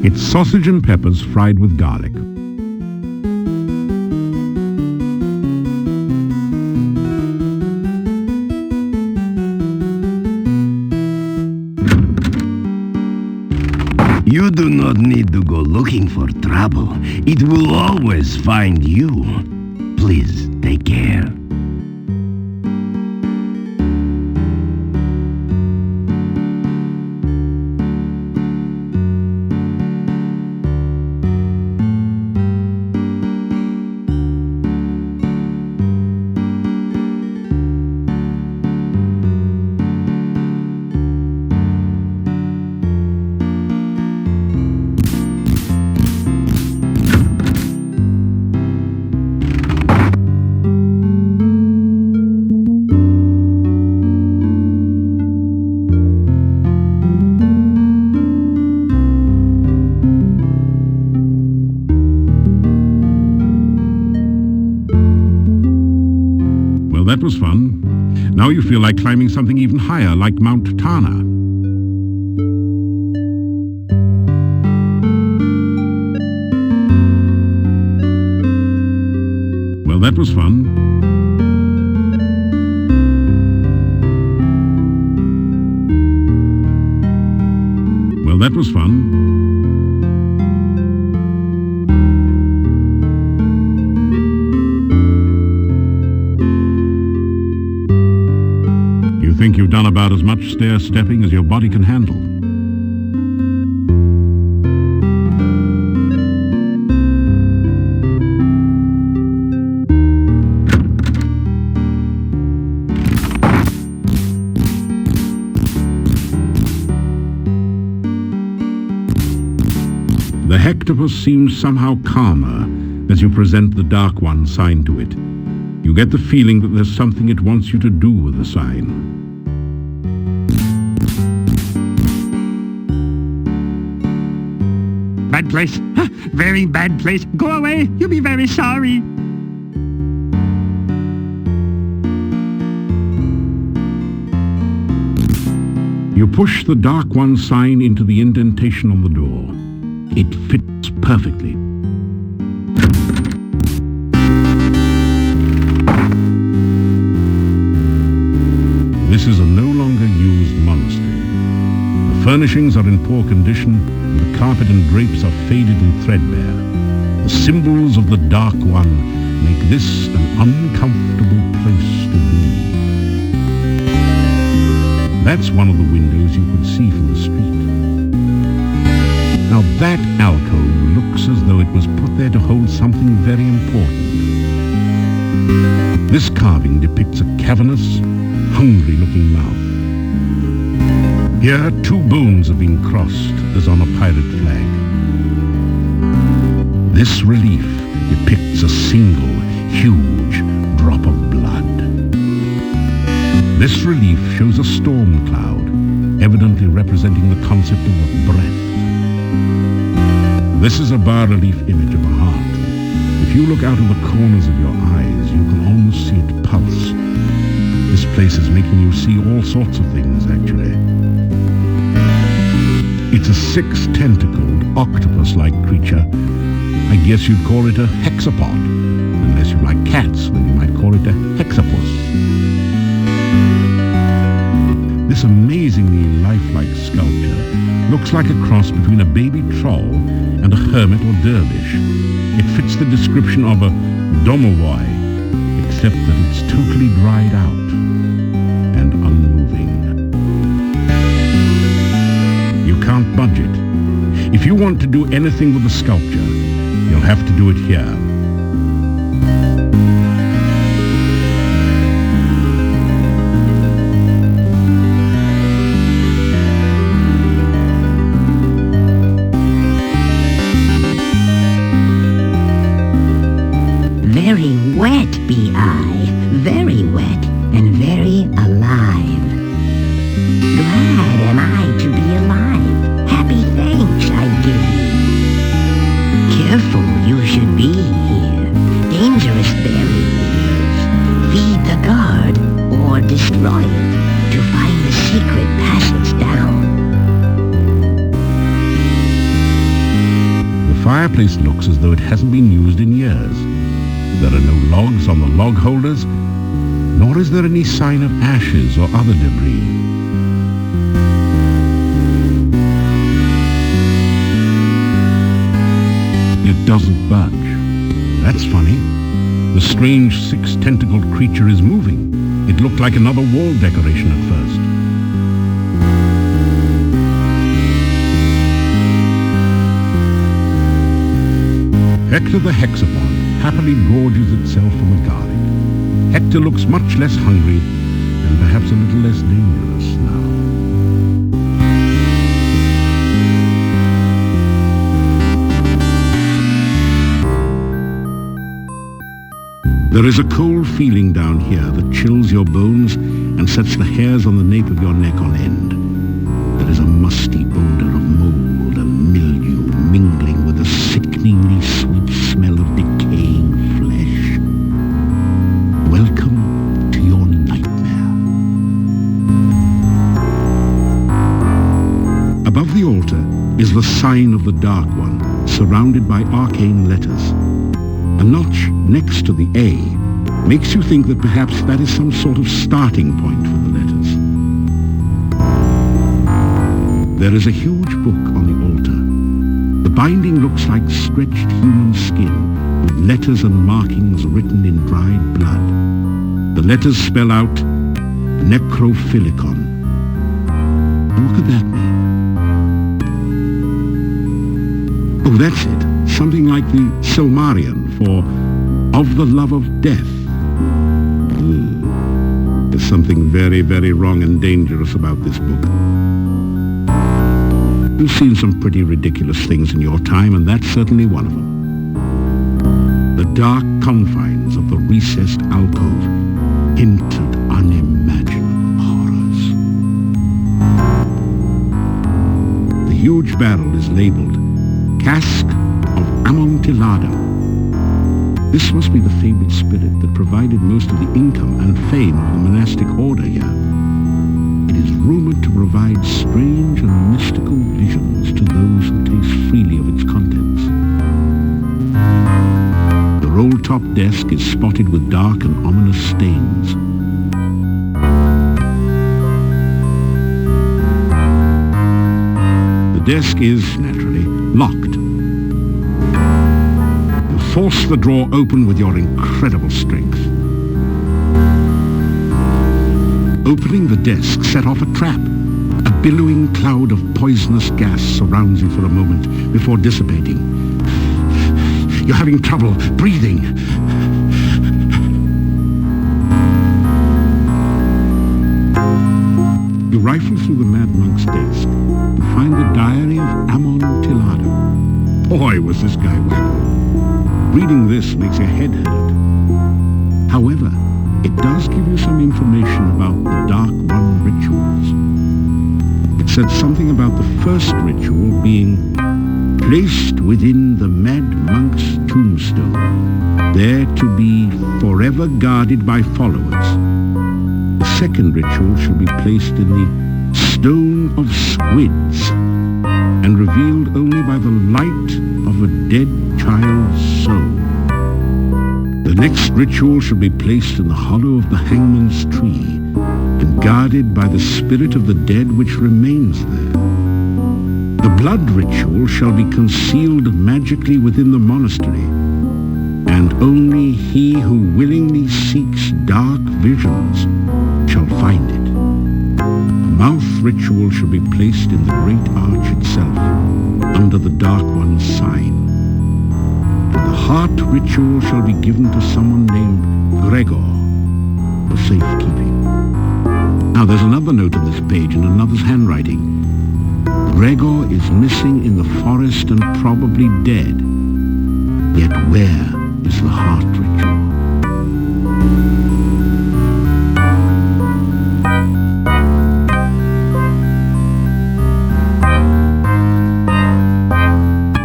It's sausage and peppers fried with garlic. You do not need to go looking for trouble. It will always find you. Please take care. That was fun. Now you feel like climbing something even higher, like Mount Tana. Well, that was fun. Well, that was fun. Think you've done about as much stair-stepping as your body can handle. The hectopus seems somehow calmer as you present the Dark One sign to it. You get the feeling that there's something it wants you to do with the sign. Bad place. Very bad place. Go away. You'll be very sorry. You push the Dark One sign into the indentation on the door. It fits perfectly. This is a no longer used monastery. The furnishings are in poor condition, and the carpet and drapes are faded and threadbare. The symbols of the Dark One make this an uncomfortable place to be. That's one of the windows you could see from the street. Now that alcove looks as though it was put there to hold something very important. This carving depicts a cavernous, hungry-looking mouth. Here, two bones have been crossed, as on a pirate flag. This relief depicts a single, huge drop of blood. This relief shows a storm cloud, evidently representing the concept of breath. This is a bas-relief image of a heart. If you look out of the corners of your eyes, you can almost see it pulse. This place is making you see all sorts of things, actually. It's a six-tentacled, octopus-like creature. I guess you'd call it a hexapod. Unless you like cats, then you might call it a hexapus. This amazingly lifelike sculpture looks like a cross between a baby troll and a hermit or dervish. It fits the description of a domovoi, except that it's totally dried out and unmoving. You can't budge it. If you want to do anything with the sculpture, you'll have to do it here. Very wet be I, very wet and very alive. Glad am I to be alive, happy thanks I give you. Careful you should be here, dangerous berry years. Feed the guard or destroy it to find the secret passage down. place looks as though it hasn't been used in years. There are no logs on the log holders, nor is there any sign of ashes or other debris. It doesn't budge. That's funny. The strange six-tentacled creature is moving. It looked like another wall decoration at first. Hector the hexapod happily gorges itself on the garlic. Hector looks much less hungry and perhaps a little less dangerous now. There is a cold feeling down here that chills your bones and sets the hairs on the nape of your neck on end. There is a musty odor of mold and mildew mingling with the sickeningly sweet smell of decaying flesh. Welcome to your nightmare. Above the altar is the sign of the Dark One, surrounded by arcane letters. A notch next to the A makes you think that perhaps that is some sort of starting point for the letters. There is a huge book on the altar. The binding looks like stretched human skin, with letters and markings written in dried blood. The letters spell out Necrophilicon. What could that mean? Oh, that's it. Something like the Silmarillion for of the love of death. There's something very, very wrong and dangerous about this book. You've seen some pretty ridiculous things in your time, and that's certainly one of them. The dark confines of the recessed alcove hinted unimaginable horrors. The huge barrel is labeled Cask of Amontillado. This must be the fabled spirit that provided most of the income and fame of the monastic order here. It is rumored to provide strange and mystical visions to those who taste freely of its contents. The roll-top desk is spotted with dark and ominous stains. The desk is, naturally, locked. Force the drawer open with your incredible strength. Opening the desk set off a trap. A billowing cloud of poisonous gas surrounds you for a moment before dissipating. You're having trouble breathing. You rifle through the Mad Monk's desk and find the diary of Amontillado. Boy, was this guy well. Reading this makes your head hurt. However, it does give you some information about the Dark One rituals. It said something about the first ritual being placed within the Mad Monk's tombstone, there to be forever guarded by followers. The second ritual should be placed in the Stone of Squids and revealed only by the light of a dead child's soul. The next ritual should be placed in the hollow of the hangman's tree and guarded by the spirit of the dead which remains there. The blood ritual shall be concealed magically within the monastery, and only he who willingly seeks dark visions shall find it. The mouth ritual should be placed in the great arch itself, under the Dark One's sign. The heart ritual shall be given to someone named Gregor for safekeeping. Now there's another note on this page in another's handwriting. Gregor is missing in the forest and probably dead. Yet where is the heart ritual?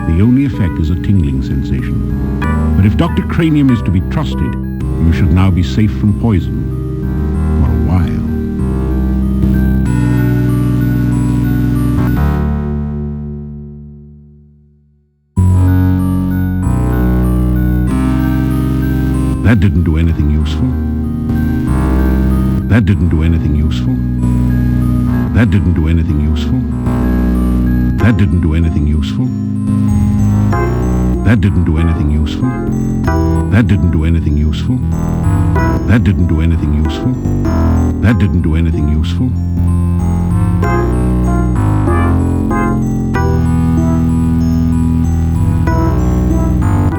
The only effect is a tingling sensation. But if Dr. Cranium is to be trusted, you should now be safe from poison. For a while. That didn't do anything useful. That didn't do anything useful. That didn't do anything useful. That didn't do anything useful. That didn't do anything useful. That didn't do anything useful. That didn't do anything useful. That didn't do anything useful.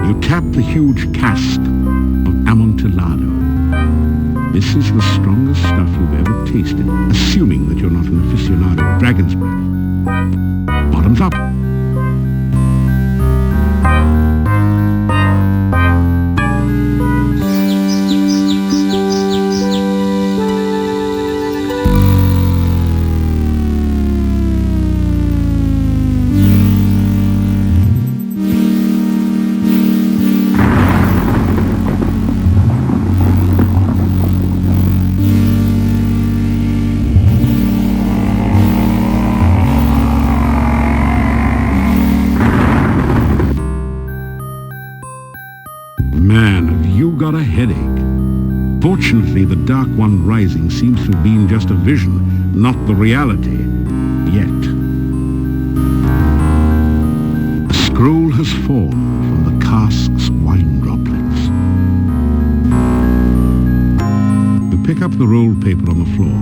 You tap the huge cask of Amontillado. This is the strongest stuff you've ever tasted, assuming that you're not an aficionado of dragon's breath. Bottoms up. Man, have you got a headache? Fortunately, the Dark One rising seems to have been just a vision, not the reality. Yet. A scroll has formed from the cask's wine droplets. You pick up the rolled paper on the floor.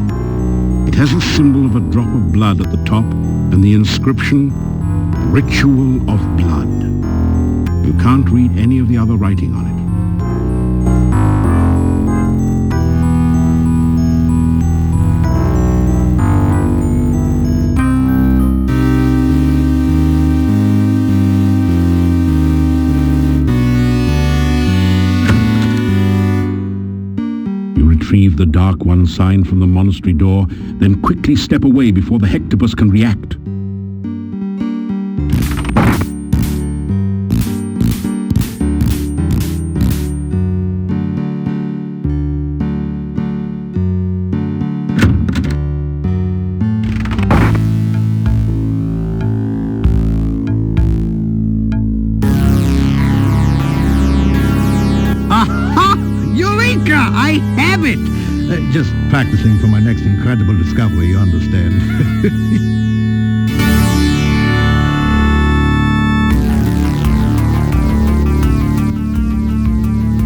It has a symbol of a drop of blood at the top and the inscription, Ritual of Blood. You can't read any of the other writing on it. You retrieve the Dark One sign from the monastery door, then quickly step away before the hectopus can react. I have it! Just practicing for my next incredible discovery, you understand.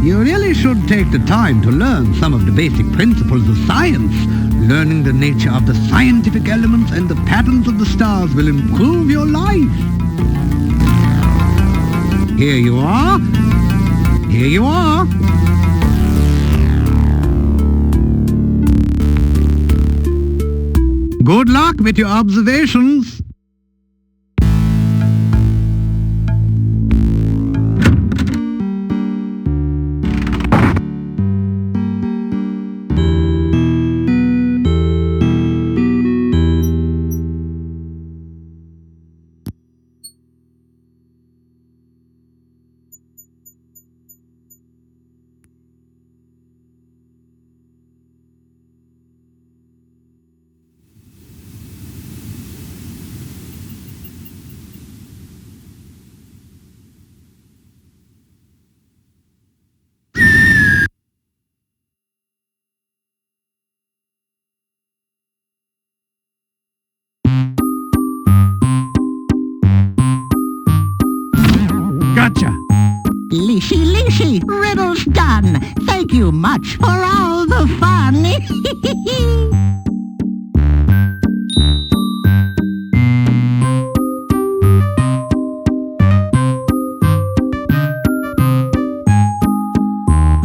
You really should take the time to learn some of the basic principles of science. Learning the nature of the scientific elements and the patterns of the stars will improve your life. Here you are. Here you are. Good luck with your observations. Gotcha! Lishy, riddle's done. Thank you much for all the fun.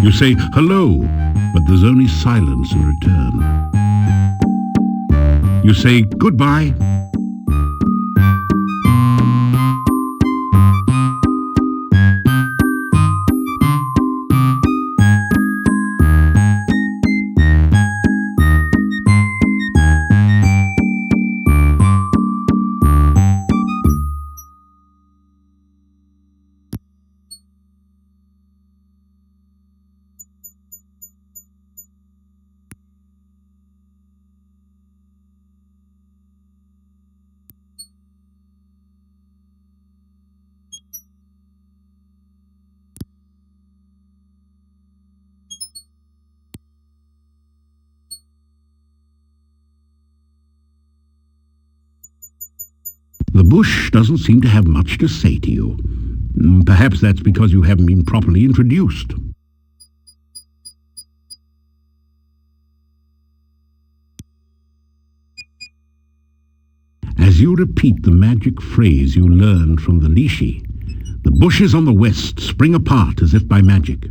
You say hello, but there's only silence in return. You say goodbye. The bush doesn't seem to have much to say to you. Perhaps that's because you haven't been properly introduced. As you repeat the magic phrase you learned from the Lishi, the bushes on the west spring apart as if by magic.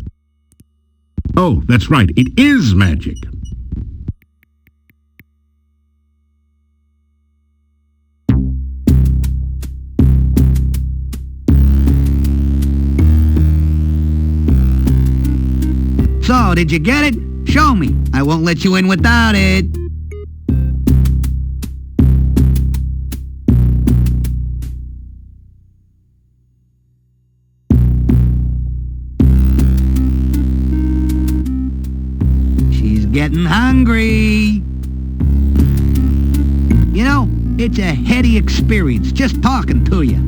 Oh, that's right, it is magic. So, did you get it? Show me. I won't let you in without it. She's getting hungry. You know, it's a heady experience just talking to you.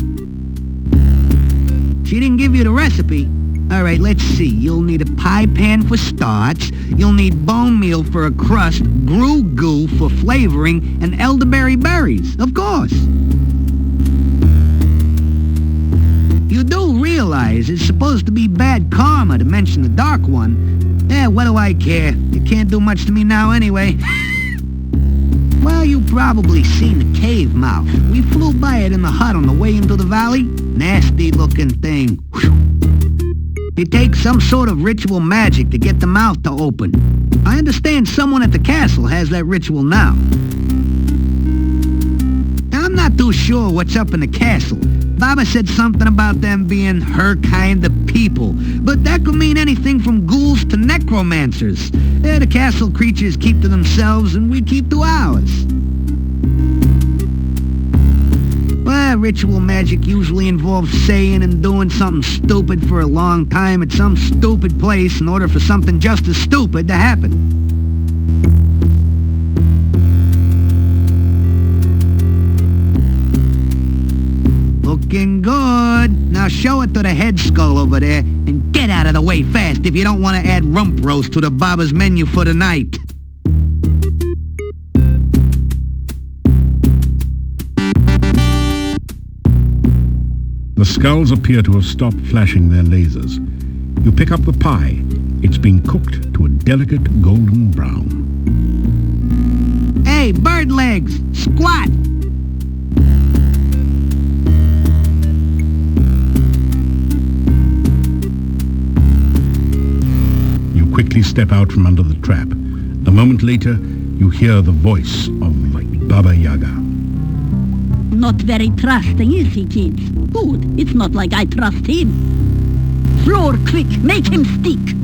She didn't give you the recipe. All right, let's see. You'll need a pie pan for starch. You'll need bone meal for a crust, grue goo for flavoring, and elderberry berries, of course. You do realize it's supposed to be bad karma to mention the Dark One. Eh, what do I care? You can't do much to me now anyway. Well, you've probably seen the cave mouth. We flew by it in the hut on the way into the valley. Nasty-looking thing. Whew. It takes some sort of ritual magic to get the mouth to open. I understand someone at the castle has that ritual now. I'm not too sure what's up in the castle. Baba said something about them being her kind of people, but that could mean anything from ghouls to necromancers. The castle creatures keep to themselves and we keep to ours. Well, ritual magic usually involves saying and doing something stupid for a long time at some stupid place in order for something just as stupid to happen. Looking good. Now show it to the head skull over there and get out of the way fast if you don't want to add rump roast to the Baba's menu for the night. The skulls appear to have stopped flashing their lasers. You pick up the pie. It's been cooked to a delicate golden brown. Hey, bird legs! Squat! You quickly step out from under the trap. A moment later, you hear the voice of Baba Yaga. Not very trusting, is he, kids? Good. It's not like I trust him. Floor, quick. Make him stick.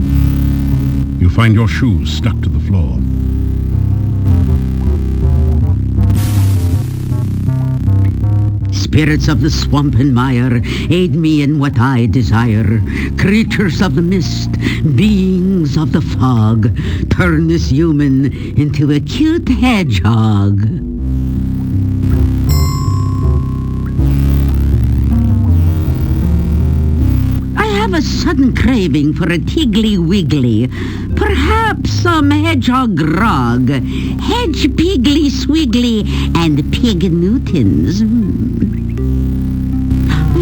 You find your shoes stuck to the floor. Spirits of the swamp and mire, aid me in what I desire. Creatures of the mist, beings of the fog, turn this human into a cute hedgehog. A sudden craving for a tiggly wiggly, perhaps some hedgehog grog, hedge piggly swiggly, and pig Newtons.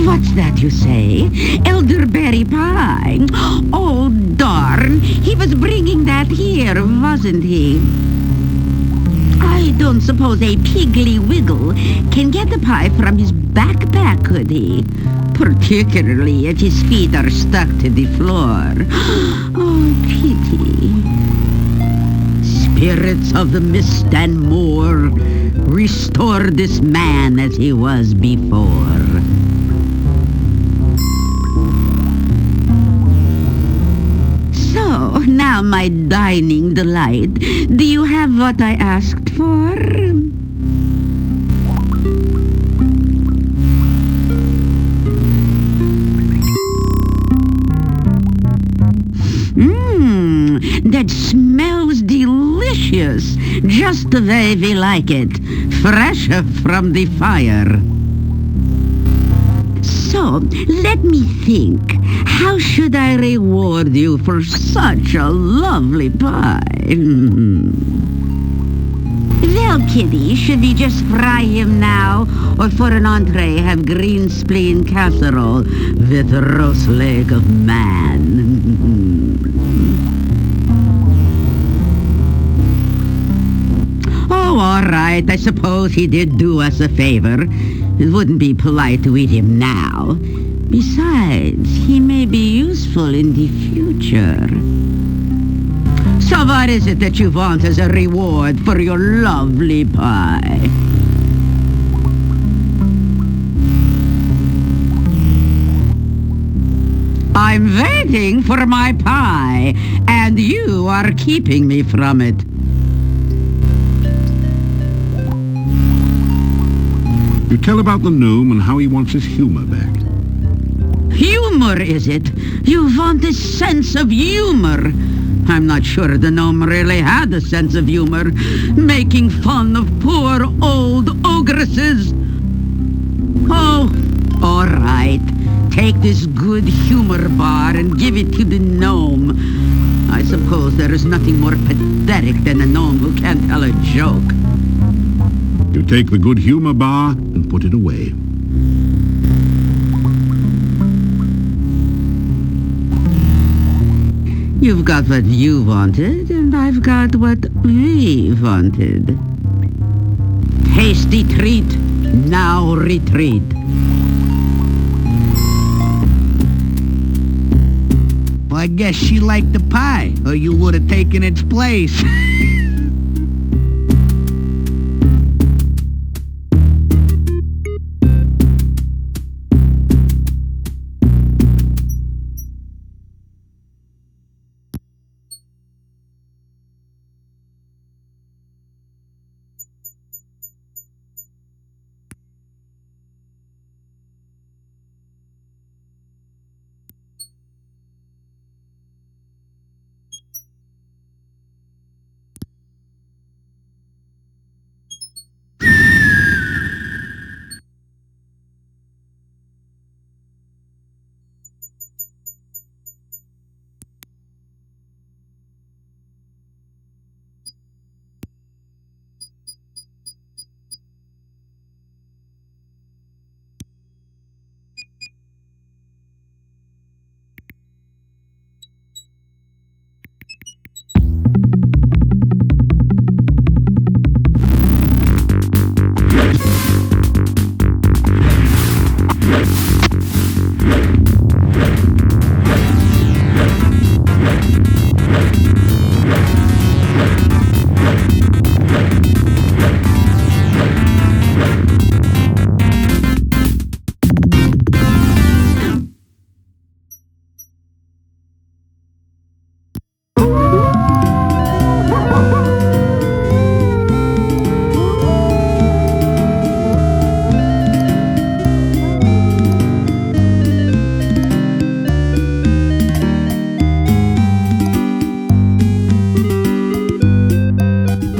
What's that you say? Elderberry pie? Oh, darn, he was bringing that here, wasn't he? I don't suppose a piggly wiggle can get the pie from his backpack, could he? Particularly if his feet are stuck to the floor. Oh, pity. Spirits of the mist and more, restore this man as he was before. So, now my dining delight, do you have what I asked for? That smells delicious, just the way we like it, fresh from the fire. So, let me think. How should I reward you for such a lovely pie? Well, Well, Kitty, should we just fry him now? Or for an entree, have green spleen casserole with roast leg of man? Oh, all right. I suppose he did do us a favor. It wouldn't be polite to eat him now. Besides, he may be useful in the future. So what is it that you want as a reward for your lovely pie? I'm waiting for my pie, and you are keeping me from it. You tell about the gnome and how he wants his humor back. Humor, is it? You want a sense of humor. I'm not sure the gnome really had a sense of humor, making fun of poor old ogresses. Oh, all right. Take this good humor bar and give it to the gnome. I suppose there is nothing more pathetic than a gnome who can't tell a joke. You take the good humor bar and put it away. You've got what you wanted, and I've got what we wanted. Tasty treat, now retreat. Well, I guess she liked the pie, or you would have taken its place.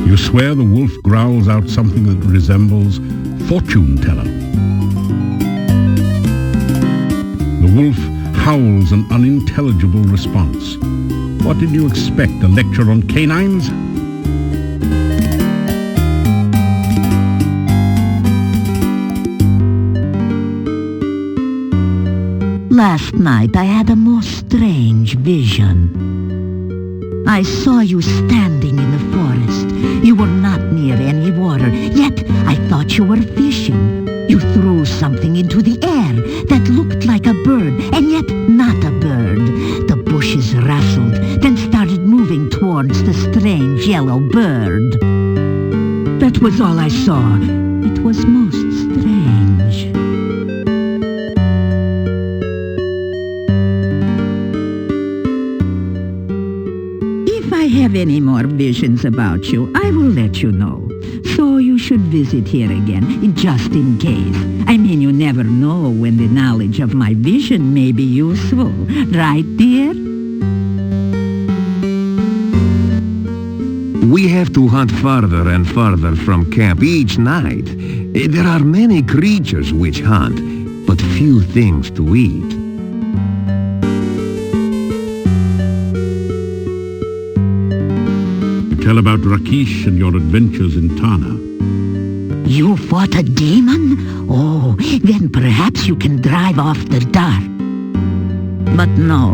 You swear the wolf growls out something that resembles fortune teller. The wolf howls an unintelligible response. What did you expect, a lecture on canines? Last night I had a most strange vision. I saw you standing in the forest. You were not near any water, yet I thought you were fishing. You threw something into the air that looked like a bird, and yet not a bird. The bushes rustled, then started moving towards the strange yellow bird. That was all I saw. It was most strange. If I have any more visions about you, I will let you know. So you should visit here again, just in case. I mean, you never know when the knowledge of my vision may be useful. Right, dear? We have to hunt farther and farther from camp each night. There are many creatures which hunt, but few things to eat. You tell about Rakesh and your adventures in Tana. You fought a demon? Oh, then perhaps you can drive off the dark. But no,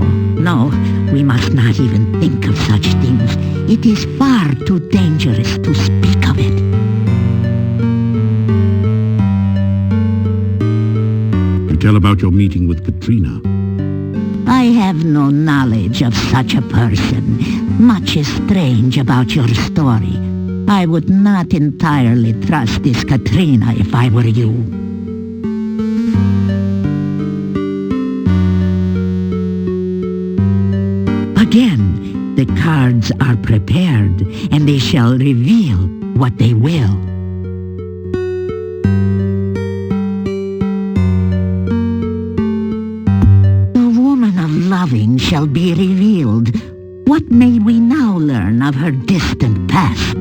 we must not even think of such things. It is far too dangerous to speak of it. You tell about your meeting with Katrina. I have no knowledge of such a person. Much is strange about your story. I would not entirely trust this Katrina if I were you. Again, the cards are prepared, and they shall reveal what they will. The woman of loving shall be revealed. What may we now learn of her distant past?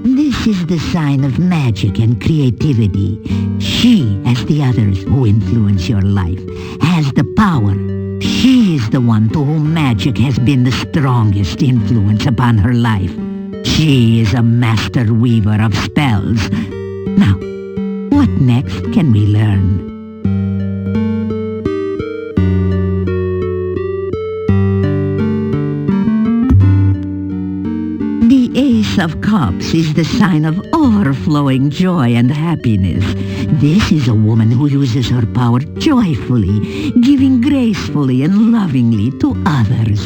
This is the sign of magic and creativity. She, as the others who influence your life, has the power. She is the one to whom magic has been the strongest influence upon her life. She is a master weaver of spells. Now, what next can we learn? The Ace of Cups is the sign of overflowing joy and happiness. This is a woman who uses her power joyfully, giving gracefully and lovingly to others.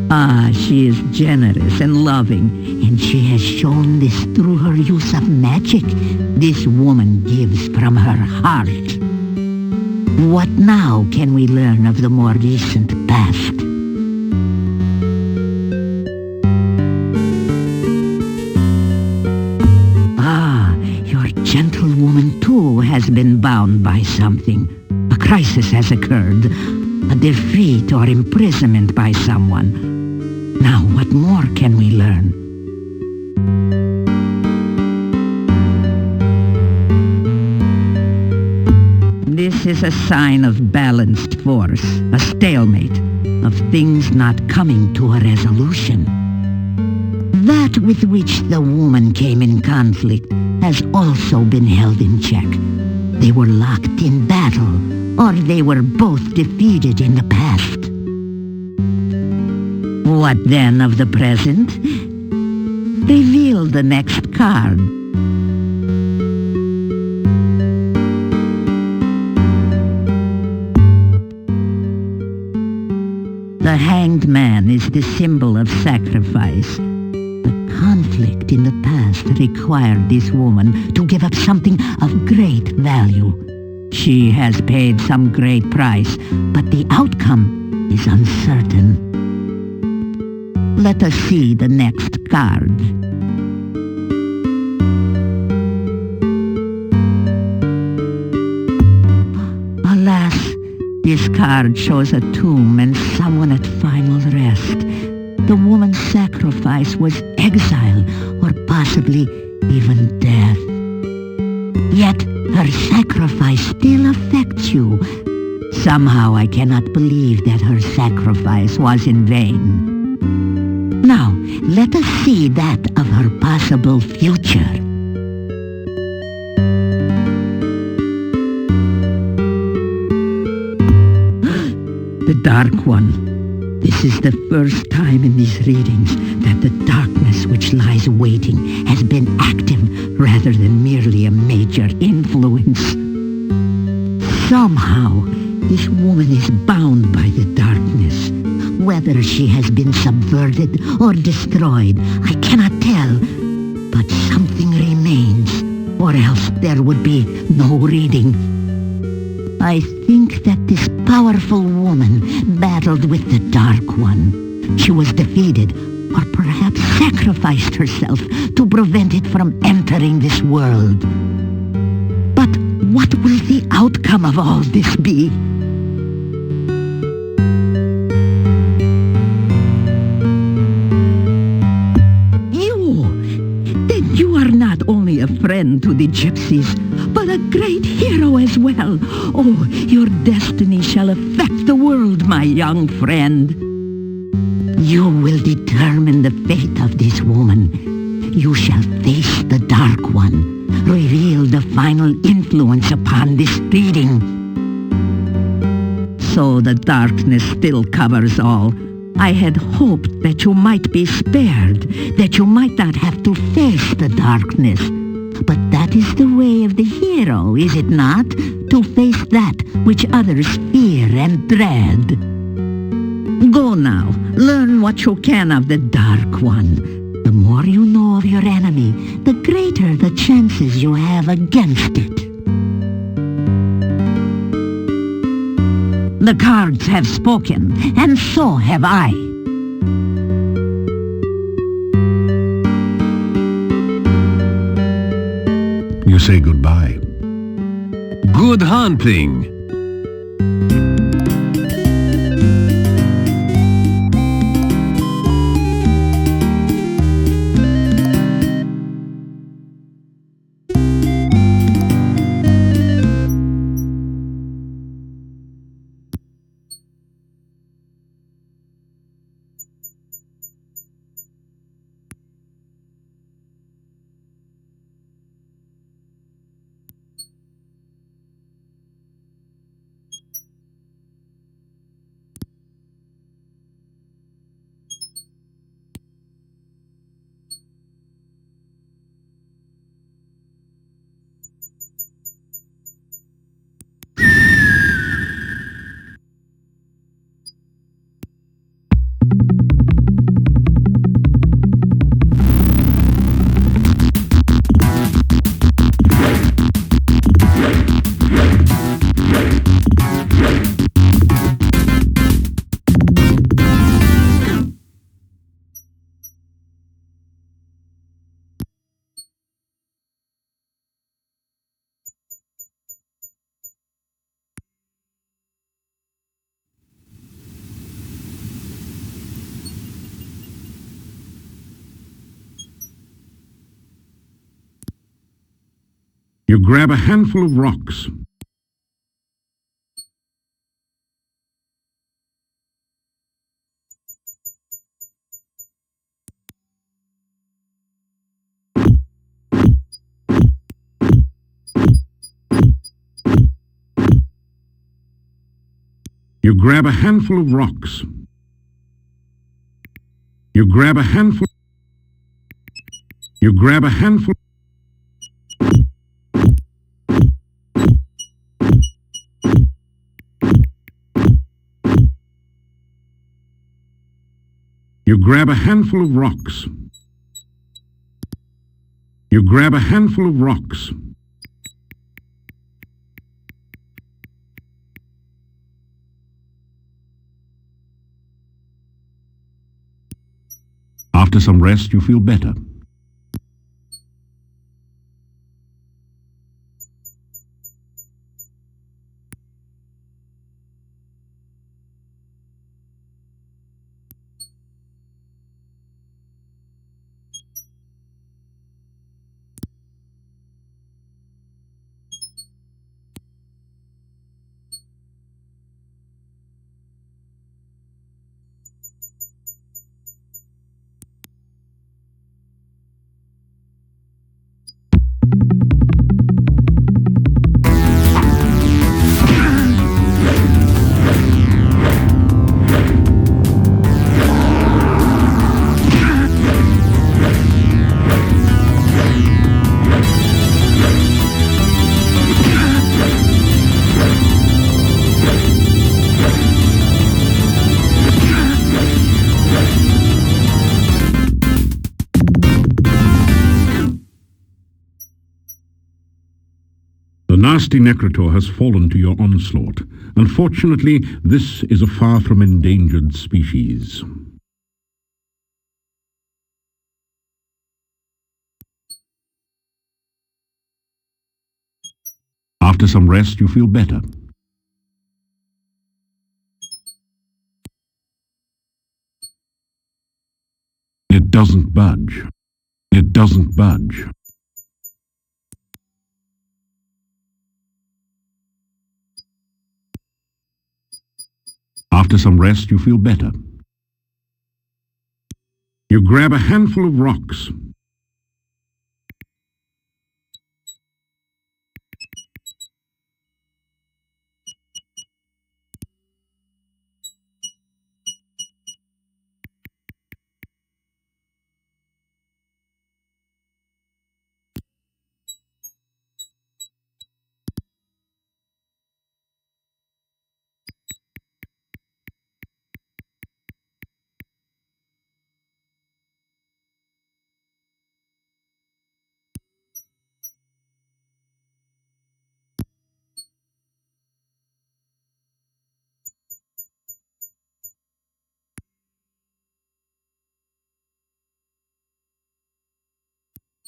Ah, she is generous and loving, and she has shown this through her use of magic. This woman gives from her heart. What now can we learn of the more recent past? Gentlewoman, too, has been bound by something. A crisis has occurred. A defeat or imprisonment by someone. Now, what more can we learn? This is a sign of balanced force, a stalemate, of things not coming to a resolution. That with which the woman came in conflict has also been held in check. They were locked in battle, or they were both defeated in the past. What then of the present? Reveal the next card. The Hanged Man is the symbol of sacrifice. Conflict in the past required this woman to give up something of great value. She has paid some great price, but the outcome is uncertain. Let us see the next card. Alas, this card shows a tomb and someone at final rest. The woman's sacrifice was exile, or possibly even death. Yet her sacrifice still affects you. Somehow I cannot believe that her sacrifice was in vain. Now, let us see that of her possible future. The Dark One. This is the first time in these readings that the darkness which lies waiting has been active rather than merely a major influence. Somehow, this woman is bound by the darkness. Whether she has been subverted or destroyed, I cannot tell. But something remains, or else there would be no reading. I think that this powerful woman battled with the Dark One. She was defeated, or perhaps sacrificed herself to prevent it from entering this world. But what will the outcome of all this be? You are not only a friend to the gypsies, but a great hero hero as well. Oh, your destiny shall affect the world, my young friend. You will determine the fate of this woman. You shall face the Dark One, reveal the final influence upon this reading. So the darkness still covers all. I had hoped that you might be spared, that you might not have to face the darkness. But that is the way of the hero, is it not? To face that which others fear and dread. Go now, learn what you can of the Dark One. The more you know of your enemy, the greater the chances you have against it. The cards have spoken, and so have I. You say goodbye. Good hunting! You grab a handful of rocks. You grab a handful of rocks. You grab a handful. You grab a handful. You grab a handful of rocks. You grab a handful of rocks. After some rest, you feel better. The nasty Necrotor has fallen to your onslaught. Unfortunately, this is a far from endangered species. After some rest, you feel better. It doesn't budge. It doesn't budge. After some rest, you feel better. You grab a handful of rocks.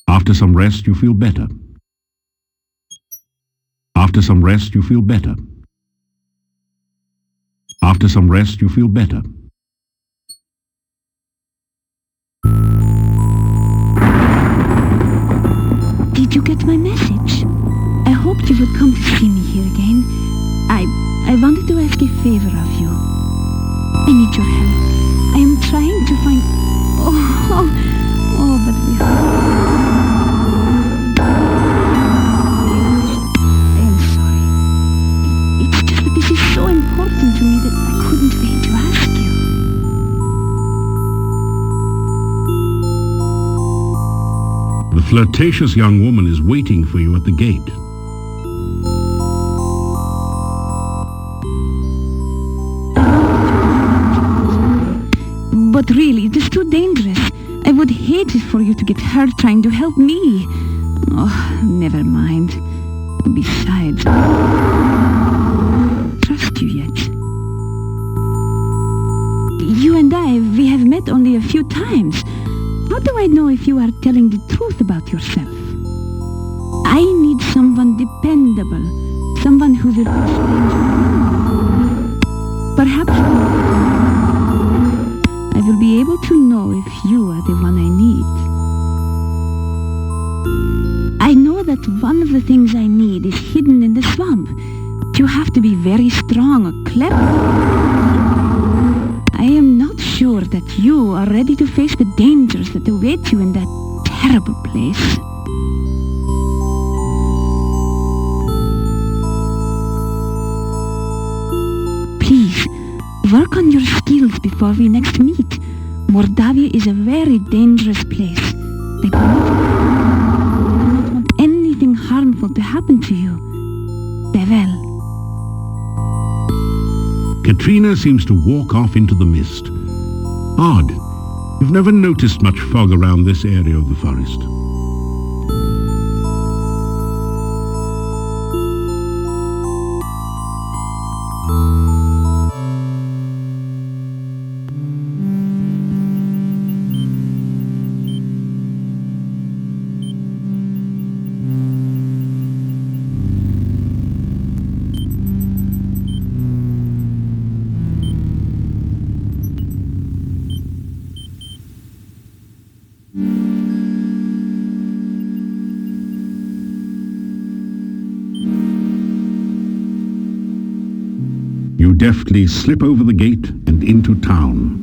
After some rest, you feel better. After some rest, you feel better. After some rest, you feel better. Did you get my message? I hoped you would come to see me here again. I wanted to ask a favor of you. I need your help. I am trying to find... but we... I am sorry. It's just that this is so important to me that I couldn't wait to ask you. The flirtatious young woman is waiting for you at the gate. But really, it is too dangerous. I would hate it for you to get hurt trying to help me. Oh, never mind. Besides, trust you yet. You and we have met only a few times. How do I know if you are telling the truth about yourself? I need someone dependable. Someone who will explain to me. Perhaps I will be able to know if you are the one I need. I know that one of the things I need is hidden in the swamp. You have to be very strong or clever. I am not sure that you are ready to face the dangers that await you in that terrible place. Please, work on your skills before we next meet. Mordavia is a very dangerous place. I do not want anything harmful to happen to you. Farewell. Katrina seems to walk off into the mist. Odd. You've never noticed much fog around this area of the forest. You deftly slip over the gate and into town.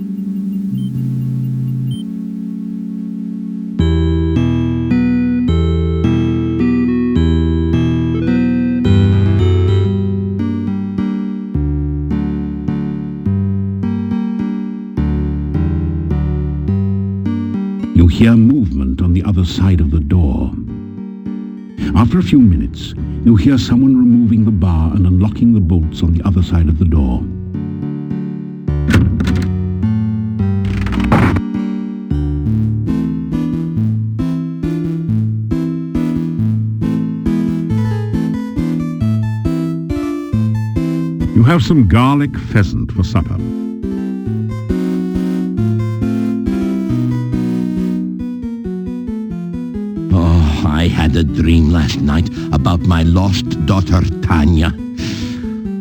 You hear movement on the other side of the door. After a few minutes, you hear someone removing the bar and unlocking the bolts on the other side of the door. You have some garlic pheasant for supper. I had a dream last night about my lost daughter, Tanya.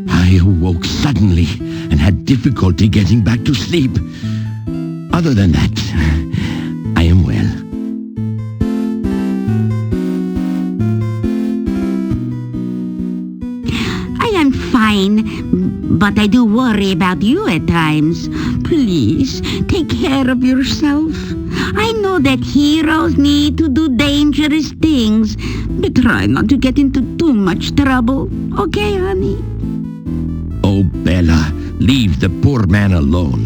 I awoke suddenly and had difficulty getting back to sleep. Other than that, I am well. I am fine, but I do worry about you at times. Please, take care of yourself. I know that heroes need to do dangerous things, but try not to get into too much trouble. Okay, honey? Oh, Bella, leave the poor man alone.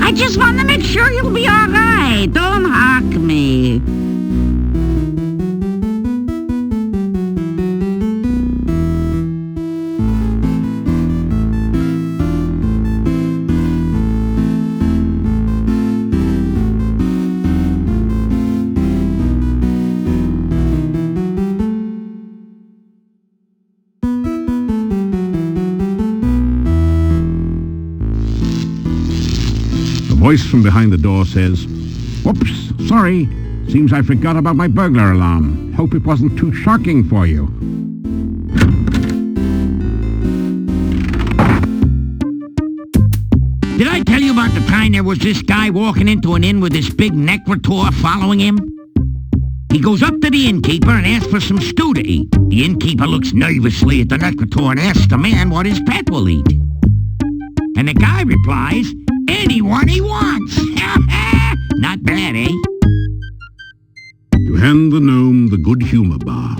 I just want to make sure you'll be all right. Don't hawk me. A voice from behind the door says, "Whoops, sorry. Seems I forgot about my burglar alarm. Hope it wasn't too shocking for you." Did I tell you about the time there was this guy walking into an inn with this big necrotor following him? He goes up to the innkeeper and asks for some stew to eat. The innkeeper looks nervously at the necrotor and asks the man what his pet will eat. And the guy replies, "Anyone he wants." Not bad, eh? You hand the gnome the good humor bar.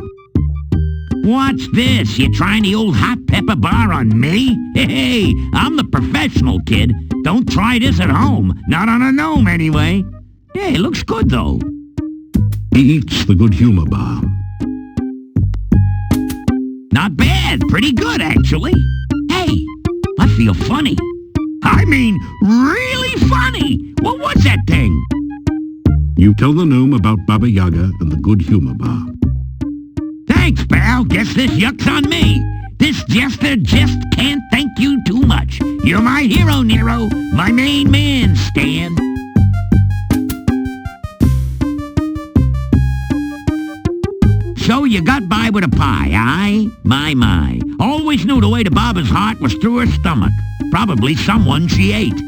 What's this? You trying the old hot pepper bar on me? Hey, I'm the professional, kid. Don't try this at home. Not on a gnome, anyway. Hey, it looks good, though. He eats the good humor bar. Not bad. Pretty good, actually. Hey, I feel funny. I mean, really funny. What was that thing? You tell the gnome about Baba Yaga and the good humor bar. Thanks, pal. Guess this yuck's on me. This jester just can't thank you too much. You're my hero, Nero. My main man, Stan. So you got by with a pie, aye? My. Always knew the way to Baba's heart was through her stomach. Probably someone she ate.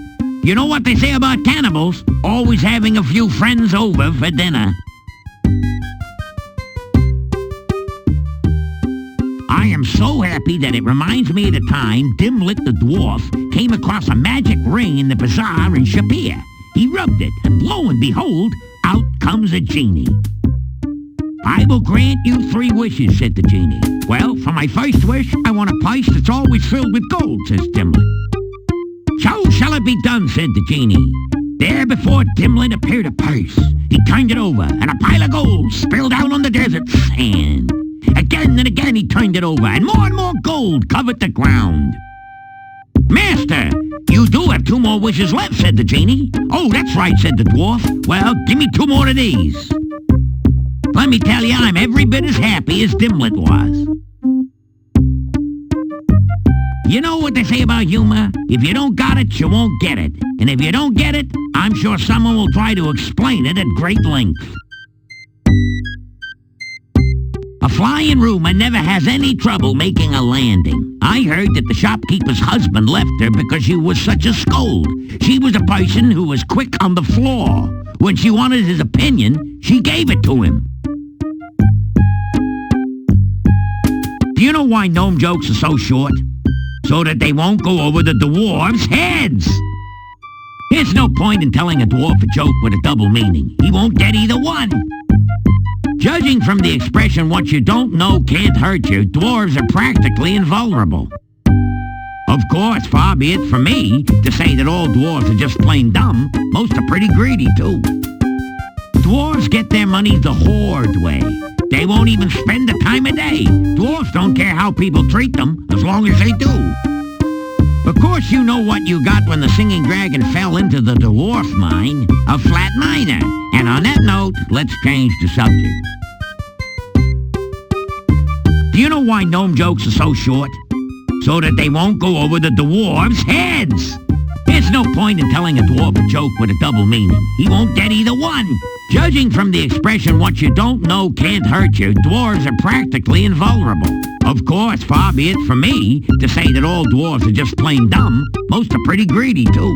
You know what they say about cannibals? Always having a few friends over for dinner. I am so happy that it reminds me of the time Dimlit the dwarf came across a magic ring in the bazaar in Shapir. He rubbed it, and lo and behold, out comes a genie. "I will grant you 3 wishes," said the genie. "Well, for my first wish, I want a purse that's always filled with gold," says Dimlit. "So shall it be done," said the genie. There before Dimlit appeared a purse. He turned it over, and a pile of gold spilled out on the desert sand. Again and again he turned it over, and more gold covered the ground. "Master, you do have 2 more wishes left," said the genie. "Oh, that's right," said the dwarf. "Well, give me 2 more of these." Let me tell you, I'm every bit as happy as Dimlit was. You know what they say about humor? If you don't got it, you won't get it. And if you don't get it, I'm sure someone will try to explain it at great length. A flying rumor never has any trouble making a landing. I heard that the shopkeeper's husband left her because she was such a scold. She was a person who was quick on the floor. When she wanted his opinion, she gave it to him. Do you know why gnome jokes are so short? So that they won't go over the dwarves' heads. There's no point in telling a dwarf a joke with a double meaning. He won't get either one. Judging from the expression, "what you don't know can't hurt you," dwarves are practically invulnerable. Of course, far be it from me to say that all dwarves are just plain dumb. Most are pretty greedy, too. Dwarves get their money the horde way. They won't even spend the time of day. Dwarves don't care how people treat them, as long as they do. Of course, you know what you got when the singing dragon fell into the dwarf mine. A flat miner. And on that note, let's change the subject. Do you know why gnome jokes are so short? So that they won't go over the dwarves' heads. There's no point in telling a dwarf a joke with a double meaning. He won't get either one. Judging from the expression, "what you don't know can't hurt you," dwarves are practically invulnerable. Of course, far be it from me to say that all dwarves are just plain dumb. Most are pretty greedy, too.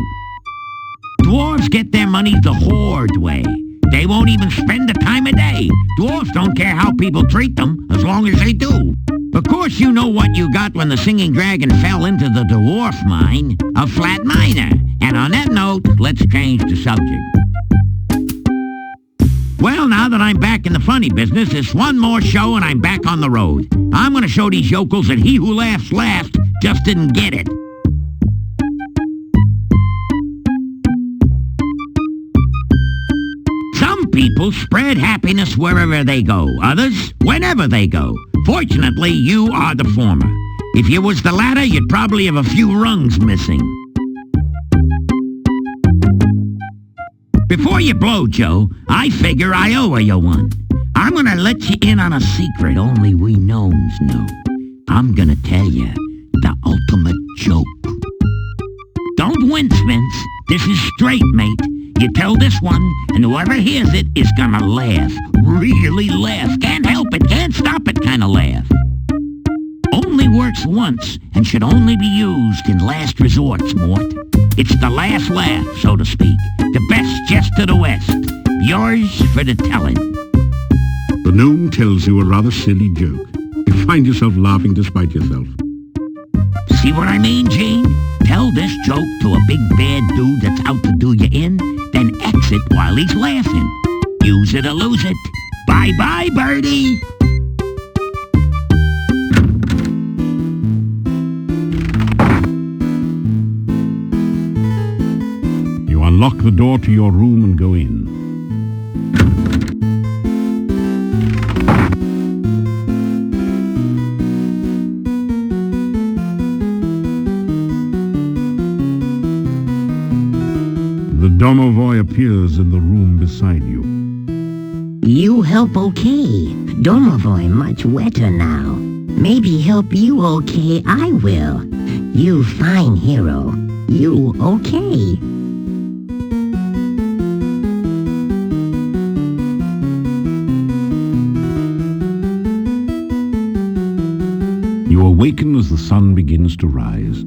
Dwarves get their money the horde way. They won't even spend the time of day. Dwarves don't care how people treat them, as long as they do. Of course you know what you got when the singing dragon fell into the dwarf mine, a flat miner. And on that note, let's change the subject. Well, now that I'm back in the funny business, it's one more show and I'm back on the road. I'm going to show these yokels that he who laughs last just didn't get it. Some people spread happiness wherever they go, others whenever they go. Fortunately, you are the former. If you was the latter, you'd probably have a few rungs missing. Before you blow, Joe, I figure I owe you one. I'm gonna let you in on a secret only we gnomes know. I'm gonna tell you the ultimate joke. Don't wince, Vince. This is straight, mate. You tell this one, and whoever hears it is gonna laugh. Really laugh. Can't help it, can't stop it kind of laugh. Only works once, and should only be used in last resorts, Mort. It's the last laugh, so to speak. The best jest of the West. Yours for the telling. The gnome tells you a rather silly joke. You find yourself laughing despite yourself. See what I mean, Gene? Tell this joke to a big bad dude that's out to do you in, then exit while he's laughing. Use it or lose it. Bye-bye, birdie! You unlock the door to your room and go in. The domovoi appears in the room beside you. You help okay. Domovoi much wetter now. Maybe help you okay I will. You fine hero. You okay. You awaken as the sun begins to rise.